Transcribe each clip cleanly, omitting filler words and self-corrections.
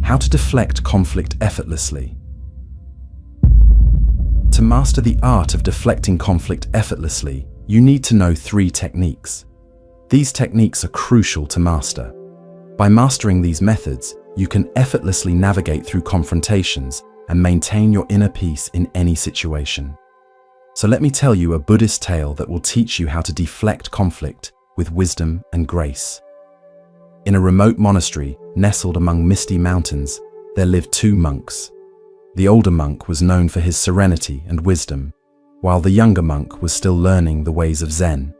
How to deflect conflict effortlessly. To master the art of deflecting conflict effortlessly, you need to know 3 techniques. These techniques are crucial to master. By mastering these methods, you can effortlessly navigate through confrontations and maintain your inner peace in any situation. So let me tell you a Buddhist tale that will teach you how to deflect conflict with wisdom and grace. In a remote monastery nestled among misty mountains, there lived 2 monks. The older monk was known for his serenity and wisdom, while the younger monk was still learning the ways of Zen.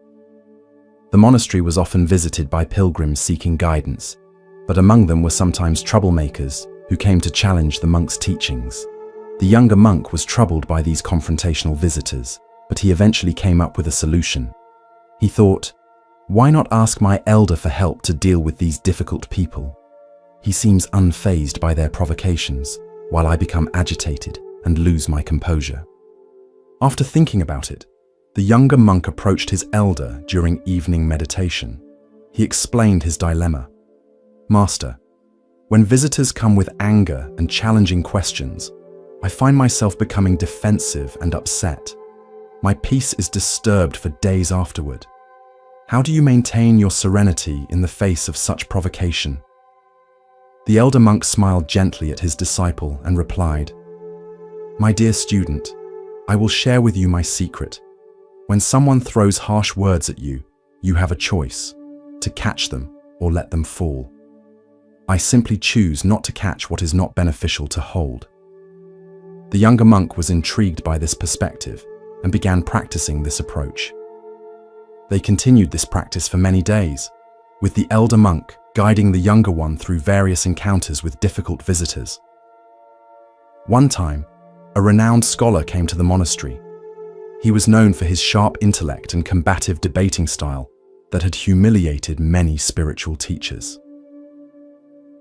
The monastery was often visited by pilgrims seeking guidance, but among them were sometimes troublemakers who came to challenge the monk's teachings. The younger monk was troubled by these confrontational visitors, but he eventually came up with a solution. He thought, "Why not ask my elder for help to deal with these difficult people? He seems unfazed by their provocations, while I become agitated and lose my composure." After thinking about it, the younger monk approached his elder during evening meditation. He explained his dilemma. "Master, when visitors come with anger and challenging questions, I find myself becoming defensive and upset. My peace is disturbed for days afterward. How do you maintain your serenity in the face of such provocation?" The elder monk smiled gently at his disciple and replied, "My dear student, I will share with you my secret. When someone throws harsh words at you, you have a choice, to catch them or let them fall. I simply choose not to catch what is not beneficial to hold." The younger monk was intrigued by this perspective and began practicing this approach. They continued this practice for many days, with the elder monk guiding the younger one through various encounters with difficult visitors. One time, a renowned scholar came to the monastery. He was known for his sharp intellect and combative debating style that had humiliated many spiritual teachers.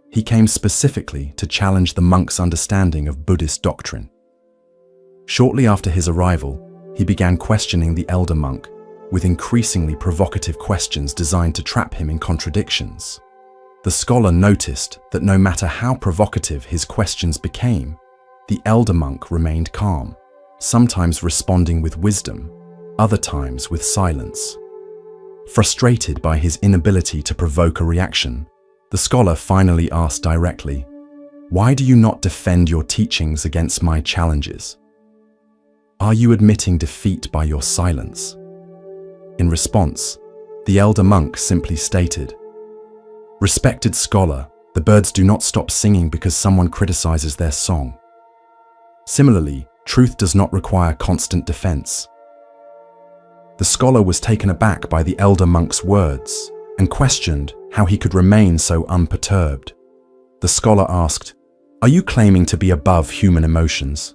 He came specifically to challenge the monk's understanding of Buddhist doctrine. Shortly after his arrival, he began questioning the elder monk with increasingly provocative questions designed to trap him in contradictions. The scholar noticed that no matter how provocative his questions became, the elder monk remained calm, sometimes responding with wisdom, other times with silence. Frustrated by his inability to provoke a reaction, the scholar finally asked directly, "Why do you not defend your teachings against my challenges? Are you admitting defeat by your silence?" In response, the elder monk simply stated, "Respected scholar, the birds do not stop singing because someone criticizes their song. Similarly, truth does not require constant defense." The scholar was taken aback by the elder monk's words and questioned how he could remain so unperturbed. The scholar asked, "Are you claiming to be above human emotions?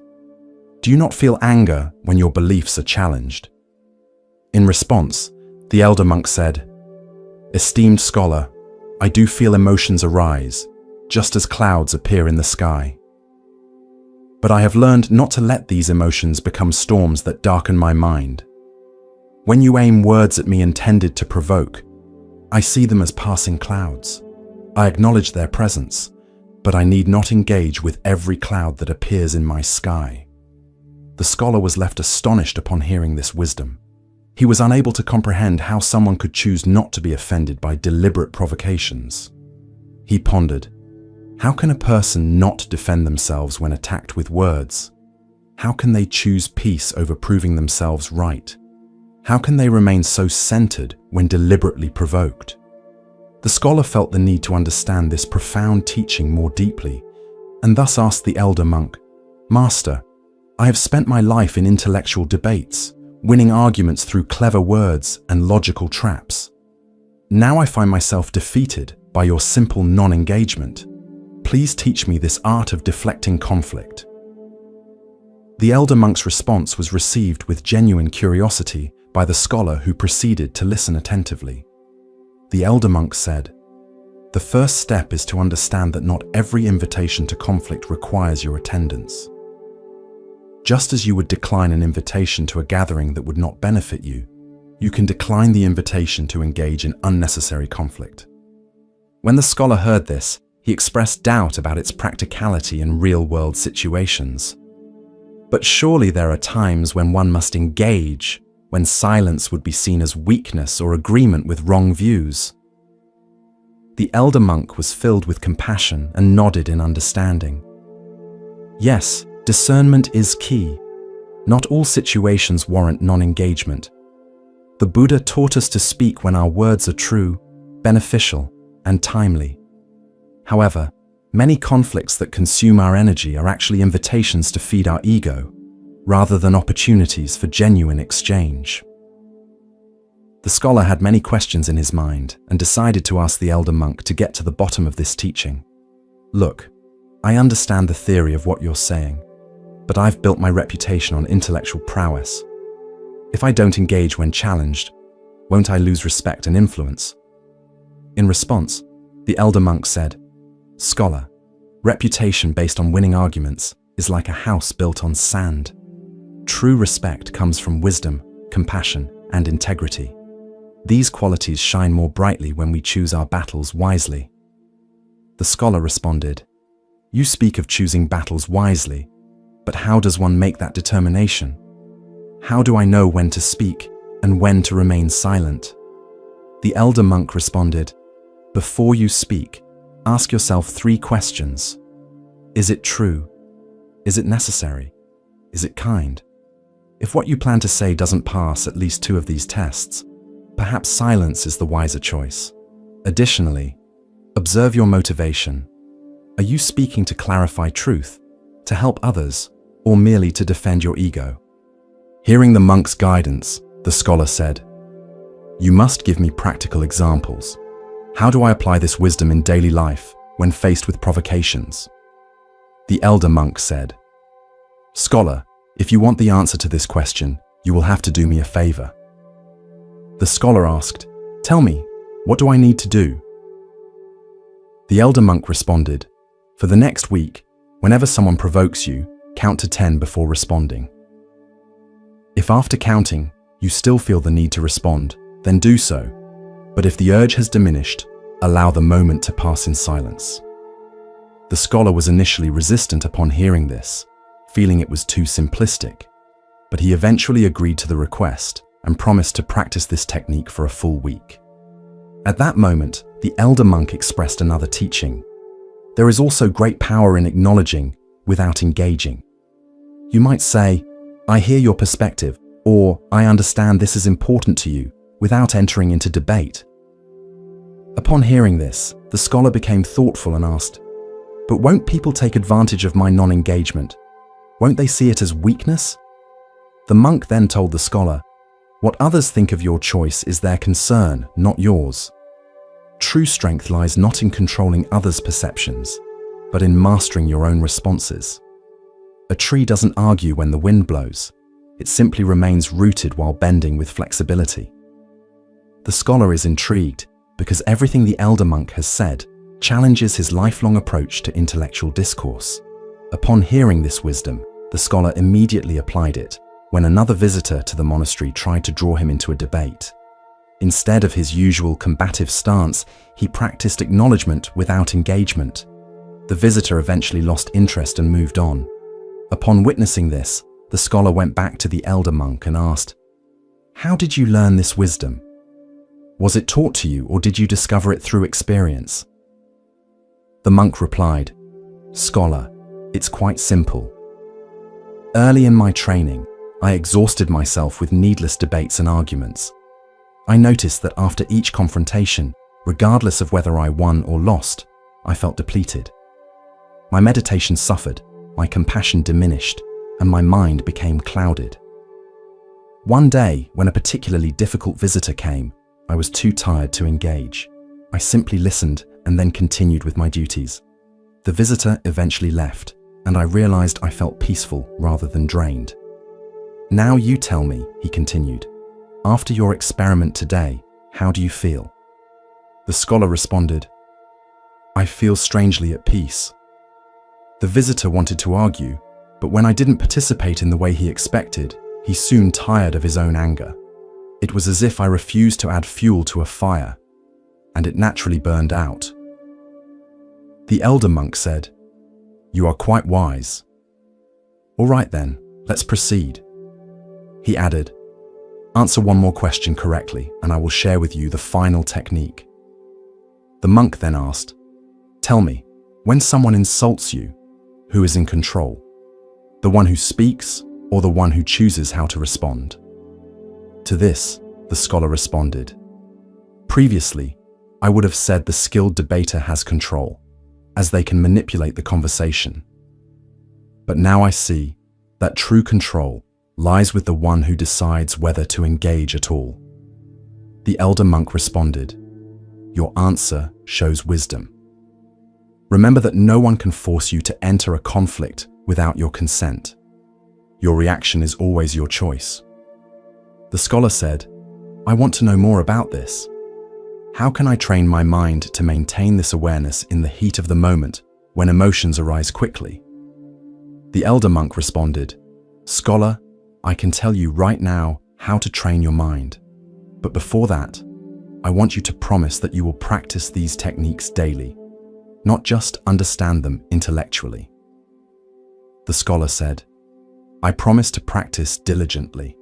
Do you not feel anger when your beliefs are challenged?" In response, the elder monk said, "Esteemed scholar, I do feel emotions arise, just as clouds appear in the sky. But I have learned not to let these emotions become storms that darken my mind. When you aim words at me intended to provoke, I see them as passing clouds. I acknowledge their presence, but I need not engage with every cloud that appears in my sky." The scholar was left astonished upon hearing this wisdom. He was unable to comprehend how someone could choose not to be offended by deliberate provocations. He pondered, how can a person not defend themselves when attacked with words? How can they choose peace over proving themselves right? How can they remain so centered when deliberately provoked? The scholar felt the need to understand this profound teaching more deeply, and thus asked the elder monk, "Master, I have spent my life in intellectual debates, winning arguments through clever words and logical traps. Now I find myself defeated by your simple non-engagement. Please teach me this art of deflecting conflict." The elder monk's response was received with genuine curiosity by the scholar, who proceeded to listen attentively. The elder monk said, "The first step is to understand that not every invitation to conflict requires your attendance. Just as you would decline an invitation to a gathering that would not benefit you, you can decline the invitation to engage in unnecessary conflict." When the scholar heard this, He expressed doubt about its practicality in real-world situations. But surely there are times when one must engage, when silence would be seen as weakness or agreement with wrong views. The elder monk was filled with compassion and nodded in understanding. Yes, discernment is key. Not all situations warrant non-engagement. The Buddha taught us to speak when our words are true, beneficial, and timely. However, many conflicts that consume our energy are actually invitations to feed our ego, rather than opportunities for genuine exchange. The scholar had many questions in his mind and decided to ask the elder monk to get to the bottom of this teaching. Look, I understand the theory of what you're saying, but I've built my reputation on intellectual prowess. If I don't engage when challenged, won't I lose respect and influence? In response, the elder monk said, "Scholar, reputation based on winning arguments is like a house built on sand. True respect comes from wisdom, compassion, and integrity. These qualities shine more brightly when we choose our battles wisely." The scholar responded, "You speak of choosing battles wisely, but how does one make that determination? How do I know when to speak and when to remain silent?" The elder monk responded, "Before you speak, ask yourself 3 questions. Is it true? Is it necessary? Is it kind? If what you plan to say doesn't pass at least 2 of these tests, perhaps silence is the wiser choice. Additionally, observe your motivation. Are you speaking to clarify truth, to help others, or merely to defend your ego?" Hearing the monk's guidance, the scholar said, "You must give me practical examples. How do I apply this wisdom in daily life when faced with provocations?" The elder monk said, "Scholar, if you want the answer to this question, you will have to do me a favor." The scholar asked, "Tell me, what do I need to do?" The elder monk responded, "For the next week, whenever someone provokes you, count to 10 before responding. If after counting, you still feel the need to respond, then do so. But if the urge has diminished, allow the moment to pass in silence." The scholar was initially resistant upon hearing this, feeling it was too simplistic, but he eventually agreed to the request and promised to practice this technique for a full week. At that moment, the elder monk expressed another teaching. There is also great power in acknowledging without engaging. You might say, "I hear your perspective," or "I understand this is important to you," without entering into debate. Upon hearing this, the scholar became thoughtful and asked, "But won't people take advantage of my non-engagement? Won't they see it as weakness?" The monk then told the scholar, "What others think of your choice is their concern, not yours. True strength lies not in controlling others' perceptions, but in mastering your own responses. A tree doesn't argue when the wind blows. It simply remains rooted while bending with flexibility." The scholar is intrigued because everything the elder monk has said challenges his lifelong approach to intellectual discourse. Upon hearing this wisdom, the scholar immediately applied it when another visitor to the monastery tried to draw him into a debate. Instead of his usual combative stance, he practiced acknowledgement without engagement. The visitor eventually lost interest and moved on. Upon witnessing this, the scholar went back to the elder monk and asked, "How did you learn this wisdom? Was it taught to you, or did you discover it through experience?" The monk replied, "Scholar, it's quite simple. Early in my training, I exhausted myself with needless debates and arguments. I noticed that after each confrontation, regardless of whether I won or lost, I felt depleted. My meditation suffered, my compassion diminished, and my mind became clouded. One day, when a particularly difficult visitor came, I was too tired to engage. I simply listened and then continued with my duties. The visitor eventually left, and I realized I felt peaceful rather than drained. Now you tell me," he continued, "after your experiment today, how do you feel?" The scholar responded, "I feel strangely at peace." The visitor wanted to argue, but when I didn't participate in the way he expected, he soon tired of his own anger. It was as if I refused to add fuel to a fire, and it naturally burned out. The elder monk said, "You are quite wise. All right then, let's proceed." He added, "Answer one more question correctly, and I will share with you the final technique." The monk then asked, "Tell me, when someone insults you, who is in control? The one who speaks or the one who chooses how to respond?" To this, the scholar responded, "Previously, I would have said the skilled debater has control, as they can manipulate the conversation. But now I see that true control lies with the one who decides whether to engage at all." The elder monk responded, "Your answer shows wisdom. Remember that no one can force you to enter a conflict without your consent. Your reaction is always your choice." The scholar said, "I want to know more about this. How can I train my mind to maintain this awareness in the heat of the moment when emotions arise quickly?" The elder monk responded, "Scholar, I can tell you right now how to train your mind. But before that, I want you to promise that you will practice these techniques daily, not just understand them intellectually." The scholar said, "I promise to practice diligently."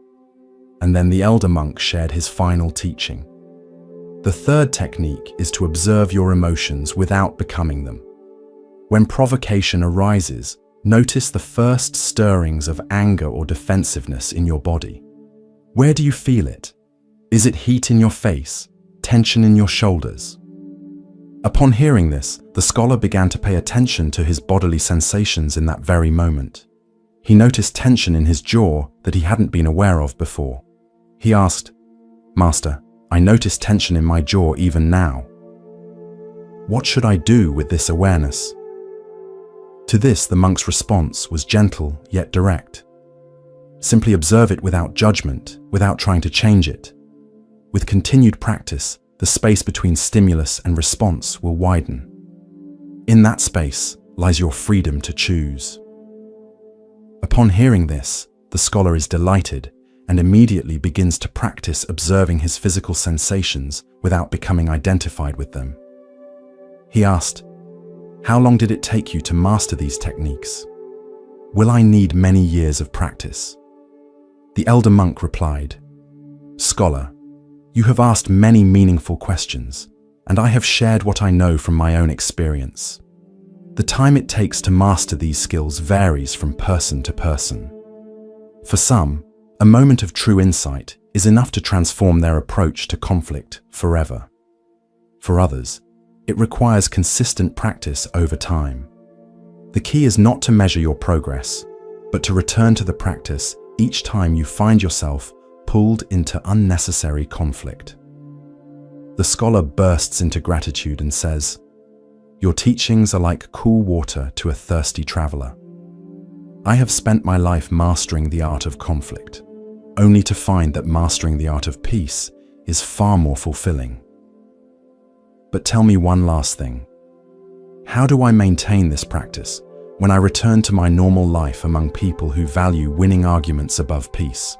And then the elder monk shared his final teaching. The third technique is to observe your emotions without becoming them. When provocation arises, notice the first stirrings of anger or defensiveness in your body. Where do you feel it? Is it heat in your face, tension in your shoulders? Upon hearing this, the scholar began to pay attention to his bodily sensations in that very moment. He noticed tension in his jaw that he hadn't been aware of before. He asked, "Master, I notice tension in my jaw even now. What should I do with this awareness?" To this, the monk's response was gentle yet direct. Simply observe it without judgment, without trying to change it. With continued practice, the space between stimulus and response will widen. In that space lies your freedom to choose. Upon hearing this, the scholar is delighted and immediately begins to practice observing his physical sensations without becoming identified with them. He asked, "How long did it take you to master these techniques? Will I need many years of practice?" The elder monk replied, "Scholar, you have asked many meaningful questions, and I have shared what I know from my own experience. The time it takes to master these skills varies from person to person. For some, a moment of true insight is enough to transform their approach to conflict forever. For others, it requires consistent practice over time. The key is not to measure your progress, but to return to the practice each time you find yourself pulled into unnecessary conflict." The scholar bursts into gratitude and says, "Your teachings are like cool water to a thirsty traveler. I have spent my life mastering the art of conflict, only to find that mastering the art of peace is far more fulfilling. But tell me one last thing. How do I maintain this practice when I return to my normal life among people who value winning arguments above peace?"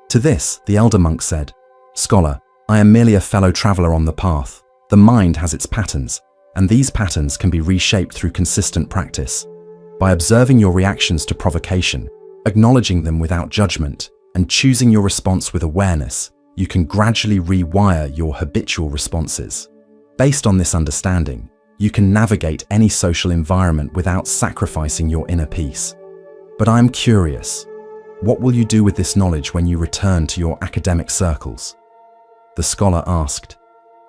To this, the elder monk said, "Scholar, I am merely a fellow traveler on the path. The mind has its patterns, and these patterns can be reshaped through consistent practice. By observing your reactions to provocation, acknowledging them without judgment, and choosing your response with awareness, you can gradually rewire your habitual responses. Based on this understanding, you can navigate any social environment without sacrificing your inner peace. But I'm curious, what will you do with this knowledge when you return to your academic circles?" The scholar asked,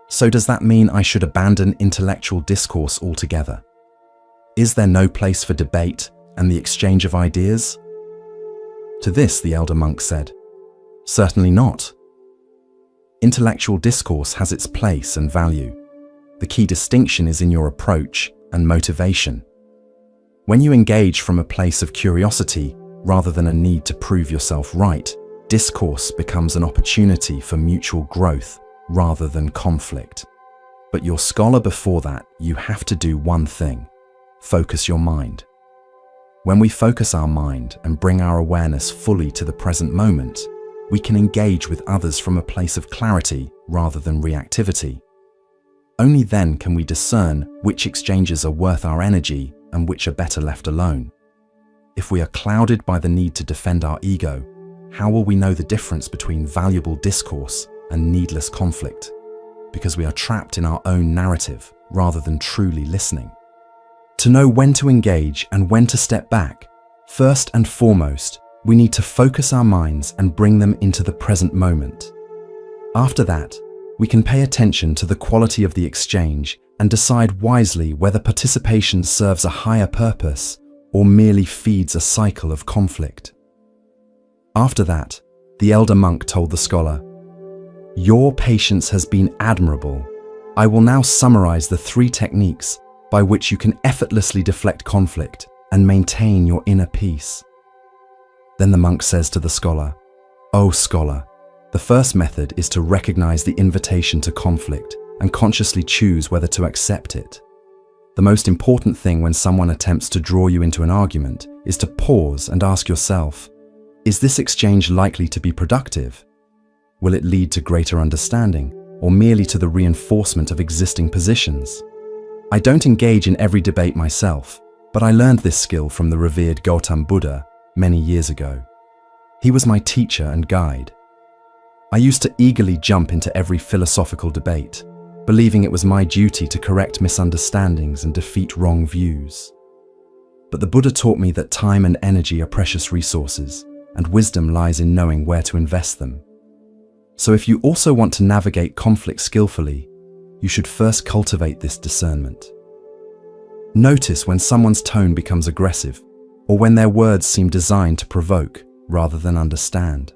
"So does that mean I should abandon intellectual discourse altogether? Is there no place for debate and the exchange of ideas?" To this, the elder monk said, "Certainly not. Intellectual discourse has its place and value. The key distinction is in your approach and motivation. When you engage from a place of curiosity rather than a need to prove yourself right, discourse becomes an opportunity for mutual growth rather than conflict. But your scholar, before that, you have to do one thing: focus your mind. When we focus our mind and bring our awareness fully to the present moment, we can engage with others from a place of clarity rather than reactivity. Only then can we discern which exchanges are worth our energy and which are better left alone. If we are clouded by the need to defend our ego, how will we know the difference between valuable discourse and needless conflict? Because we are trapped in our own narrative rather than truly listening. To know when to engage and when to step back, first and foremost, we need to focus our minds and bring them into the present moment. After that, we can pay attention to the quality of the exchange and decide wisely whether participation serves a higher purpose or merely feeds a cycle of conflict. After that, the elder monk told the scholar, "Your patience has been admirable. I will now summarize the 3 techniques by which you can effortlessly deflect conflict and maintain your inner peace." Then the monk says to the scholar, "O scholar, the first method is to recognize the invitation to conflict and consciously choose whether to accept it. The most important thing when someone attempts to draw you into an argument is to pause and ask yourself, is this exchange likely to be productive? Will it lead to greater understanding or merely to the reinforcement of existing positions? I don't engage in every debate myself, but I learned this skill from the revered Gautam Buddha many years ago. He was my teacher and guide. I used to eagerly jump into every philosophical debate, believing it was my duty to correct misunderstandings and defeat wrong views. But the Buddha taught me that time and energy are precious resources, and wisdom lies in knowing where to invest them. So if you also want to navigate conflict skillfully, you should first cultivate this discernment. Notice when someone's tone becomes aggressive, or when their words seem designed to provoke rather than understand.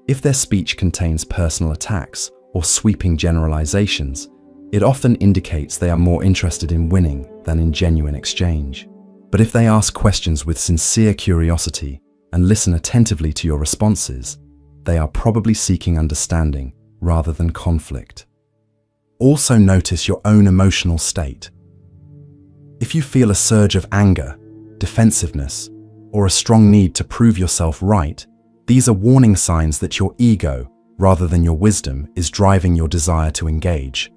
If their speech contains personal attacks or sweeping generalizations, it often indicates they are more interested in winning than in genuine exchange. But if they ask questions with sincere curiosity and listen attentively to your responses, they are probably seeking understanding rather than conflict. Also notice your own emotional state. If you feel a surge of anger, defensiveness, or a strong need to prove yourself right, these are warning signs that your ego, rather than your wisdom, is driving your desire to engage.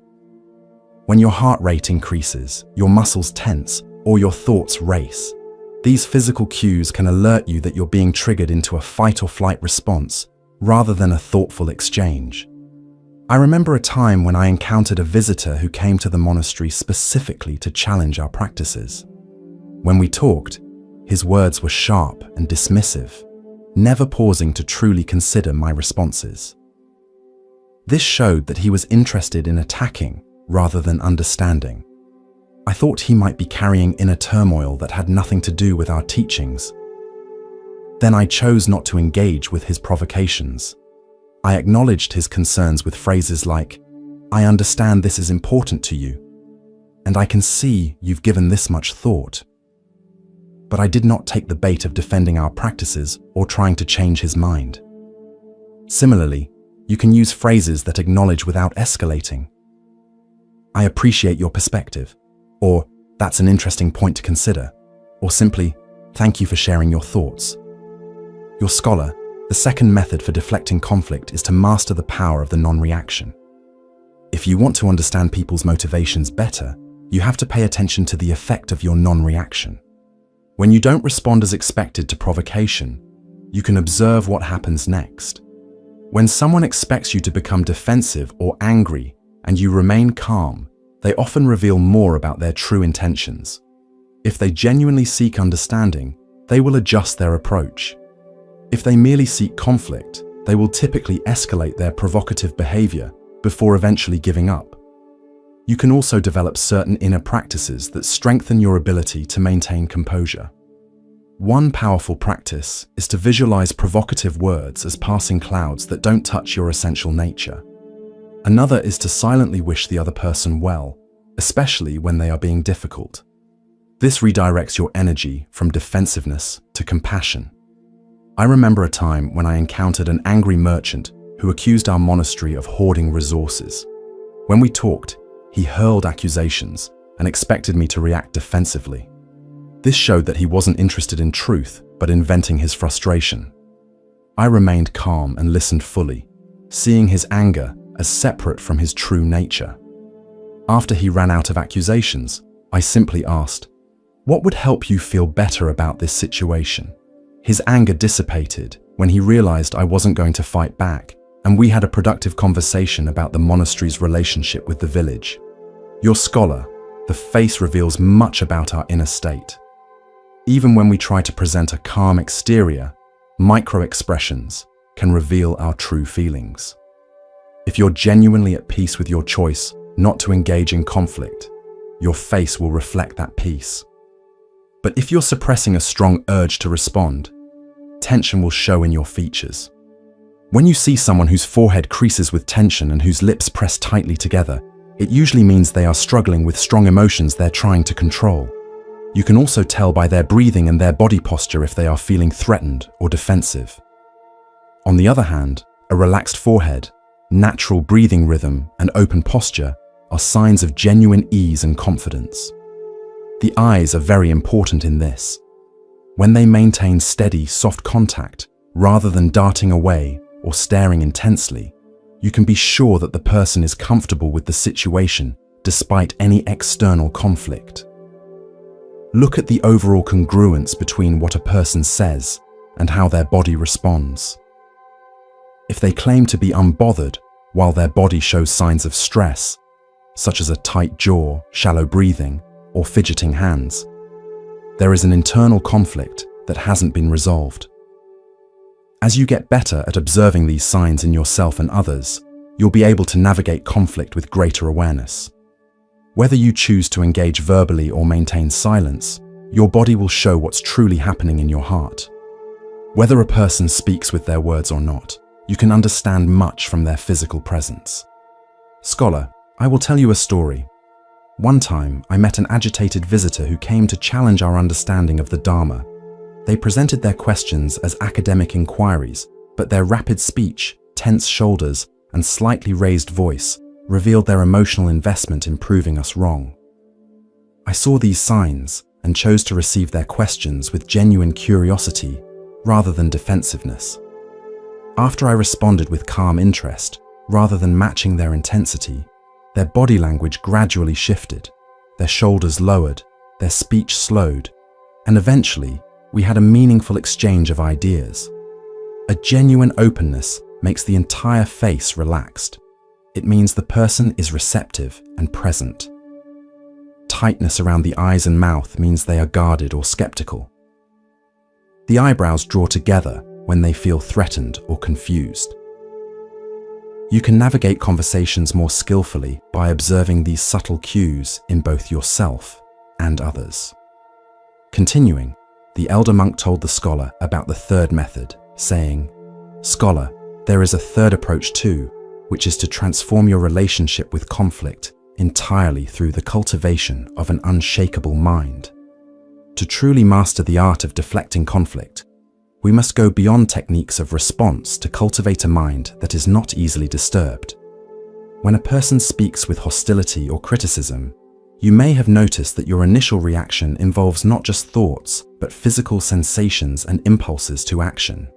When your heart rate increases, your muscles tense, or your thoughts race, these physical cues can alert you that you're being triggered into a fight or flight response rather than a thoughtful exchange. I remember a time when I encountered a visitor who came to the monastery specifically to challenge our practices. When we talked, his words were sharp and dismissive, never pausing to truly consider my responses. This showed that he was interested in attacking rather than understanding. I thought he might be carrying inner turmoil that had nothing to do with our teachings. Then I chose not to engage with his provocations. I acknowledged his concerns with phrases like, "I understand this is important to you, and I can see you've given this much thought." But I did not take the bait of defending our practices or trying to change his mind. Similarly, you can use phrases that acknowledge without escalating. "I appreciate your perspective," or "That's an interesting point to consider," or simply, "Thank you for sharing your thoughts." Your scholar, the second method for deflecting conflict is to master the power of the non-reaction. If you want to understand people's motivations better, you have to pay attention to the effect of your non-reaction. When you don't respond as expected to provocation, you can observe what happens next. When someone expects you to become defensive or angry and you remain calm, they often reveal more about their true intentions. If they genuinely seek understanding, they will adjust their approach. If they merely seek conflict, they will typically escalate their provocative behavior before eventually giving up. You can also develop certain inner practices that strengthen your ability to maintain composure. One powerful practice is to visualize provocative words as passing clouds that don't touch your essential nature. Another is to silently wish the other person well, especially when they are being difficult. This redirects your energy from defensiveness to compassion. I remember a time when I encountered an angry merchant who accused our monastery of hoarding resources. When we talked, he hurled accusations and expected me to react defensively. This showed that he wasn't interested in truth, but in venting his frustration. I remained calm and listened fully, seeing his anger as separate from his true nature. After he ran out of accusations, I simply asked, "What would help you feel better about this situation?" His anger dissipated when he realized I wasn't going to fight back, and we had a productive conversation about the monastery's relationship with the village. Your scholar, the face reveals much about our inner state. Even when we try to present a calm exterior, micro-expressions can reveal our true feelings. If you're genuinely at peace with your choice not to engage in conflict, your face will reflect that peace. But if you're suppressing a strong urge to respond, tension will show in your features. When you see someone whose forehead creases with tension and whose lips press tightly together, it usually means they are struggling with strong emotions they're trying to control. You can also tell by their breathing and their body posture if they are feeling threatened or defensive. On the other hand, a relaxed forehead, natural breathing rhythm, and open posture are signs of genuine ease and confidence. The eyes are very important in this. When they maintain steady, soft contact, rather than darting away or staring intensely, you can be sure that the person is comfortable with the situation despite any external conflict. Look at the overall congruence between what a person says and how their body responds. If they claim to be unbothered while their body shows signs of stress, such as a tight jaw, shallow breathing, or fidgeting hands, there is an internal conflict that hasn't been resolved. As you get better at observing these signs in yourself and others, you'll be able to navigate conflict with greater awareness. Whether you choose to engage verbally or maintain silence, your body will show what's truly happening in your heart. Whether a person speaks with their words or not, you can understand much from their physical presence. Scholar, I will tell you a story. One time, I met an agitated visitor who came to challenge our understanding of the Dharma. They presented their questions as academic inquiries, but their rapid speech, tense shoulders, and slightly raised voice revealed their emotional investment in proving us wrong. I saw these signs and chose to receive their questions with genuine curiosity rather than defensiveness. After I responded with calm interest, rather than matching their intensity, their body language gradually shifted, their shoulders lowered, their speech slowed, and eventually we had a meaningful exchange of ideas. A genuine openness makes the entire face relaxed. It means the person is receptive and present. Tightness around the eyes and mouth means they are guarded or skeptical. The eyebrows draw together when they feel threatened or confused. You can navigate conversations more skillfully by observing these subtle cues in both yourself and others. Continuing, the elder monk told the scholar about the third method, saying, "Scholar, there is a third approach too, which is to transform your relationship with conflict entirely through the cultivation of an unshakable mind. To truly master the art of deflecting conflict, we must go beyond techniques of response to cultivate a mind that is not easily disturbed. When a person speaks with hostility or criticism, you may have noticed that your initial reaction involves not just thoughts, but physical sensations and impulses to action.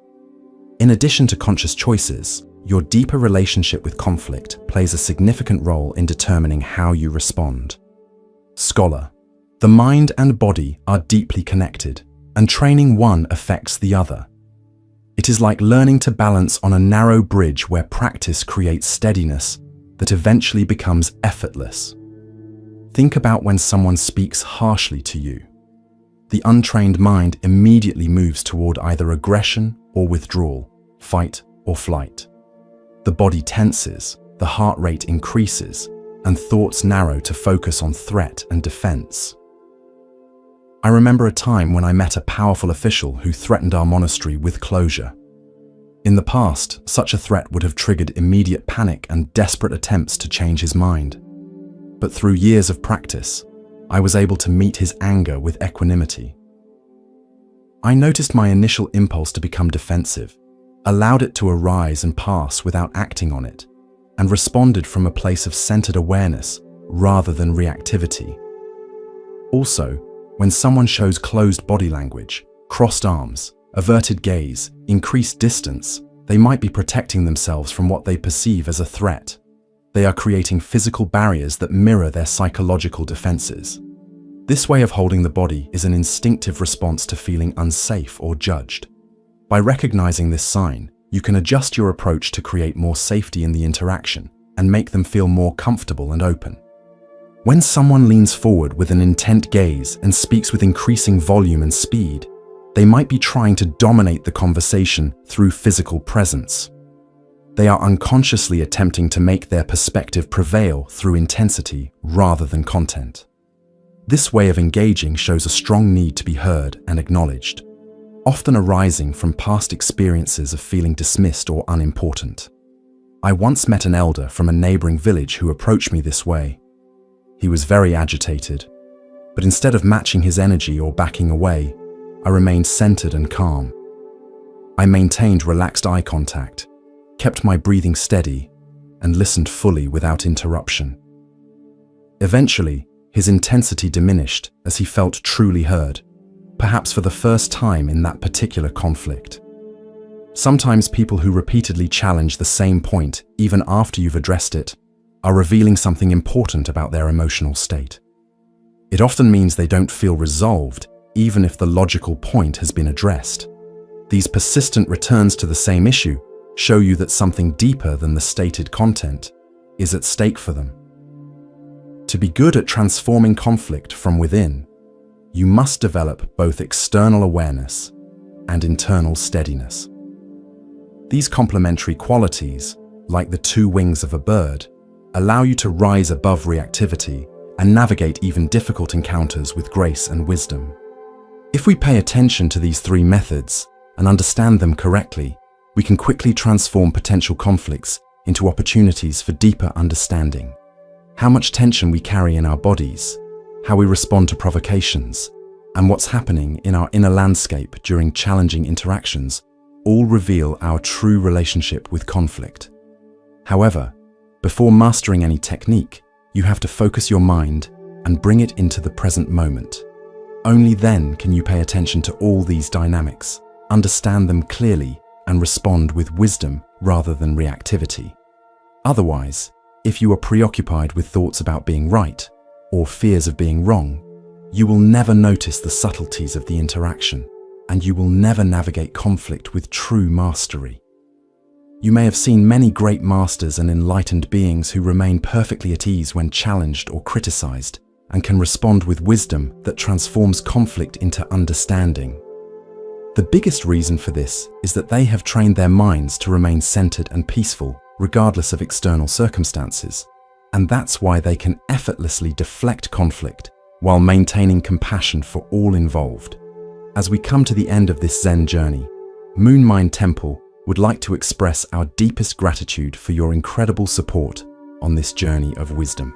In addition to conscious choices, your deeper relationship with conflict plays a significant role in determining how you respond. Scholar, the mind and body are deeply connected, and training one affects the other. It is like learning to balance on a narrow bridge where practice creates steadiness that eventually becomes effortless. Think about when someone speaks harshly to you. The untrained mind immediately moves toward either aggression or withdrawal, fight or flight. The body tenses, the heart rate increases, and thoughts narrow to focus on threat and defense. I remember a time when I met a powerful official who threatened our monastery with closure. In the past, such a threat would have triggered immediate panic and desperate attempts to change his mind. But through years of practice, I was able to meet his anger with equanimity. I noticed my initial impulse to become defensive, allowed it to arise and pass without acting on it, and responded from a place of centered awareness rather than reactivity. Also, when someone shows closed body language, crossed arms, averted gaze, increased distance, they might be protecting themselves from what they perceive as a threat. They are creating physical barriers that mirror their psychological defenses. This way of holding the body is an instinctive response to feeling unsafe or judged. By recognizing this sign, you can adjust your approach to create more safety in the interaction and make them feel more comfortable and open. When someone leans forward with an intent gaze and speaks with increasing volume and speed, they might be trying to dominate the conversation through physical presence. They are unconsciously attempting to make their perspective prevail through intensity rather than content. This way of engaging shows a strong need to be heard and acknowledged, often arising from past experiences of feeling dismissed or unimportant. I once met an elder from a neighboring village who approached me this way. He was very agitated, but instead of matching his energy or backing away, I remained centered and calm. I maintained relaxed eye contact, kept my breathing steady, and listened fully without interruption. Eventually, his intensity diminished as he felt truly heard, perhaps for the first time in that particular conflict. Sometimes people who repeatedly challenge the same point, even after you've addressed it, are revealing something important about their emotional state. It often means they don't feel resolved, even if the logical point has been addressed. These persistent returns to the same issue show you that something deeper than the stated content is at stake for them. To be good at transforming conflict from within, you must develop both external awareness and internal steadiness. These complementary qualities, like the two wings of a bird, allow you to rise above reactivity and navigate even difficult encounters with grace and wisdom. If we pay attention to these three methods and understand them correctly, we can quickly transform potential conflicts into opportunities for deeper understanding. How much tension we carry in our bodies, how we respond to provocations, and what's happening in our inner landscape during challenging interactions all reveal our true relationship with conflict. However, before mastering any technique, you have to focus your mind and bring it into the present moment. Only then can you pay attention to all these dynamics, understand them clearly, and respond with wisdom rather than reactivity. Otherwise, if you are preoccupied with thoughts about being right or fears of being wrong, you will never notice the subtleties of the interaction, and you will never navigate conflict with true mastery. You may have seen many great masters and enlightened beings who remain perfectly at ease when challenged or criticized, and can respond with wisdom that transforms conflict into understanding. The biggest reason for this is that they have trained their minds to remain centered and peaceful, regardless of external circumstances. And that's why they can effortlessly deflect conflict while maintaining compassion for all involved. As we come to the end of this Zen journey, Moon Mind Temple would like to express our deepest gratitude for your incredible support on this journey of wisdom.